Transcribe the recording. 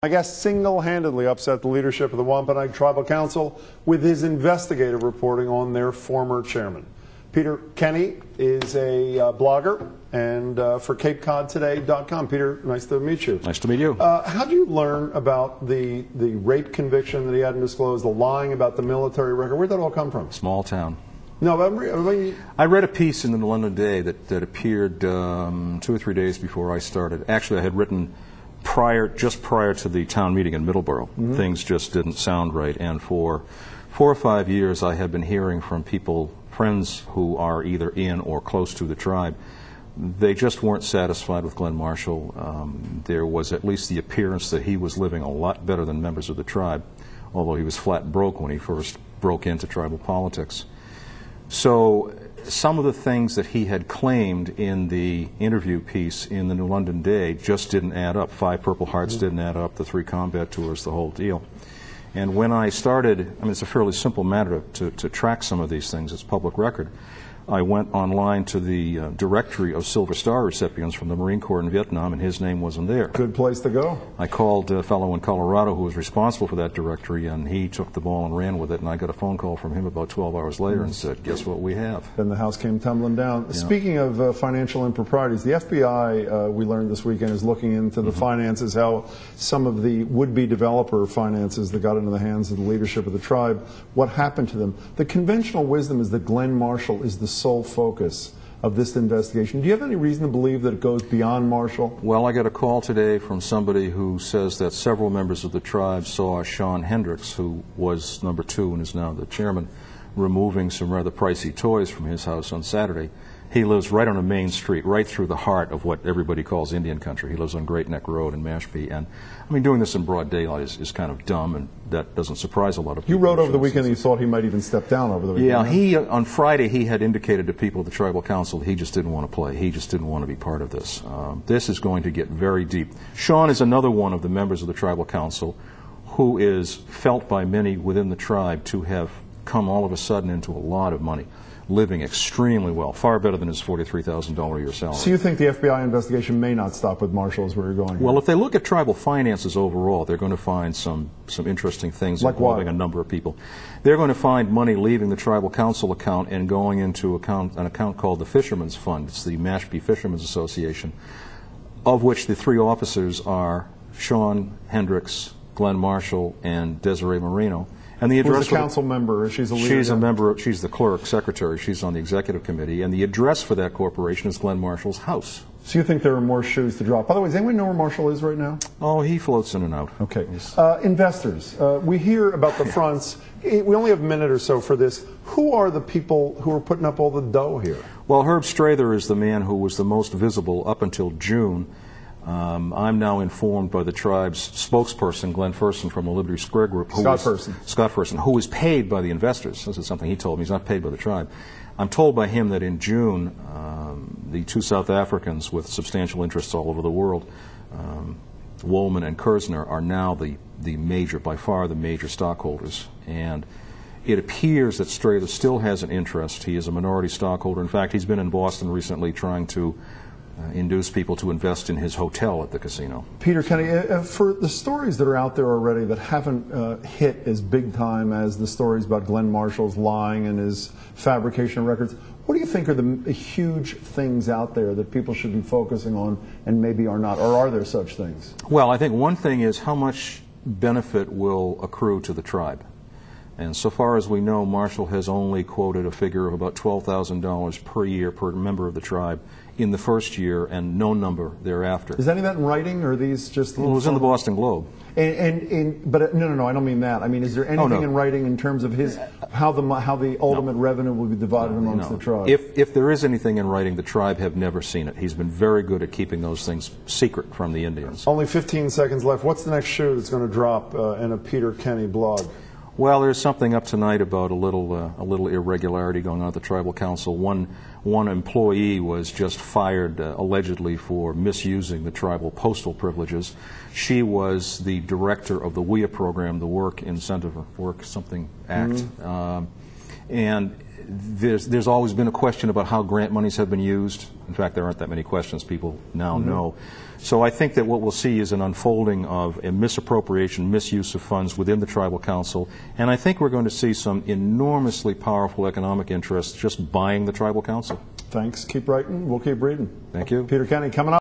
My guest single-handedly upset the leadership of the Wampanoag Tribal Council with his investigative reporting on their former chairman. Peter Kenney is a blogger and for CapeCodToday.com. Peter, nice to meet you. Nice to meet you. How did you learn about the rape conviction that he hadn't disclosed, the lying about the military record? Where'd that all come from? Small town. No, I read a piece in the London Day that appeared 2 or 3 days before I started. Actually, I had written just prior to the town meeting in Middleborough. Things just didn't sound right, and for 4 or 5 years I had been hearing from people, friends who are either in or close to the tribe. They just weren't satisfied with Glenn Marshall. There was at least the appearance that he was living a lot better than members of the tribe, although he was flat broke when he first broke into tribal politics. So some of the things that he had claimed in the interview piece in the New London Day just didn't add up. 5 Purple Hearts didn't add up, the 3 combat tours, the whole deal. And when I started, I mean, it's a fairly simple matter to track some of these things. It's public record. I went online to the directory of Silver Star recipients from the Marine Corps in Vietnam, and his name wasn't there. Good place to go. I called a fellow in Colorado who was responsible for that directory, and he took the ball and ran with it, and I got a phone call from him about 12 hours later and said, guess what we have? Then the house came tumbling down. Yeah. Speaking of financial improprieties, the FBI, we learned this weekend, is looking into the finances, how some of the would-be developer finances that got into the hands of the leadership of the tribe, what happened to them. The conventional wisdom is that Glenn Marshall is the sole focus of this investigation. Do you have any reason to believe that it goes beyond Marshall? Well, I got a call today from somebody who says that several members of the tribe saw Sean Hendricks, who was number 2 and is now the chairman, removing some rather pricey toys from his house on Saturday. He lives right on a main street, right through the heart of what everybody calls Indian country. He lives on Great Neck Road in Mashpee. And I mean, doing this in broad daylight is kind of dumb, and that doesn't surprise a lot of people. You wrote over the weekend that you thought he might even step down over the weekend. Yeah, on Friday he had indicated to people at the tribal council that he just didn't want to play. He just didn't want to be part of this. This is going to get very deep. Sean is another one of the members of the tribal council who is felt by many within the tribe to have come all of a sudden into a lot of money, living extremely well, far better than his $43,000 a year salary. So you think the FBI investigation may not stop with Marshall, is where you're going here? Well, if they look at tribal finances overall, they're going to find some interesting things involving a number of people. They're going to find money leaving the tribal council account and going into an account called the Fishermen's Fund. It's the Mashpee Fishermen's Association, of which the 3 officers are Sean Hendricks, Glenn Marshall, and Desiree Marino. And the address. Who's a council member? She's a leader. She's a member. She's the clerk, secretary. She's on the executive committee. And the address for that corporation is Glenn Marshall's house. So you think there are more shoes to drop? By the way, does anyone know where Marshall is right now? Oh, he floats in and out. Okay. Investors. We hear about the fronts. We only have a minute or so for this. Who are the people who are putting up all the dough here? Well, Herb Strather is the man who was the most visible up until June. I'm now informed by the tribe's spokesperson, Glenn Ferson from the Liberty Square Group. Scott Ferson, who is paid by the investors. This is something he told me. He's not paid by the tribe. I'm told by him that in June, the 2 South Africans with substantial interests all over the world, Woolman and Kersner, are now the major, by far the major stockholders. And it appears that Strather still has an interest. He is a minority stockholder. In fact, he's been in Boston recently trying to induce people to invest in his hotel at the casino. Peter Kenney, for the stories that are out there already that haven't hit as big time as the stories about Glenn Marshall's lying and his fabrication of records, what do you think are the huge things out there that people should be focusing on and maybe are not, or are there such things? Well, I think one thing is how much benefit will accrue to the tribe. And so far as we know, Marshall has only quoted a figure of about $12,000 per year per member of the tribe in the first year, and no number thereafter. Is any of that in writing, or are these just... Well, it was in the Boston Globe. But no, I don't mean that. I mean, is there anything in writing in terms of how the ultimate revenue will be divided amongst the tribe? If there is anything in writing, the tribe have never seen it. He's been very good at keeping those things secret from the Indians. Only 15 seconds left. What's the next shoe that's going to drop in a Peter Kenney blog? Well, there's something up tonight about a little irregularity going on at the tribal council. One employee was just fired allegedly for misusing the tribal postal privileges. She was the director of the WIA program, the Work Incentive or Work Something Act. And there's always been a question about how grant monies have been used. In fact, there aren't that many questions. People now know. So I think that what we'll see is an unfolding of a misappropriation, misuse of funds within the Tribal Council, and I think we're going to see some enormously powerful economic interests just buying the Tribal Council. Thanks. Keep writing. We'll keep reading. Thank you. Peter Kenney coming up.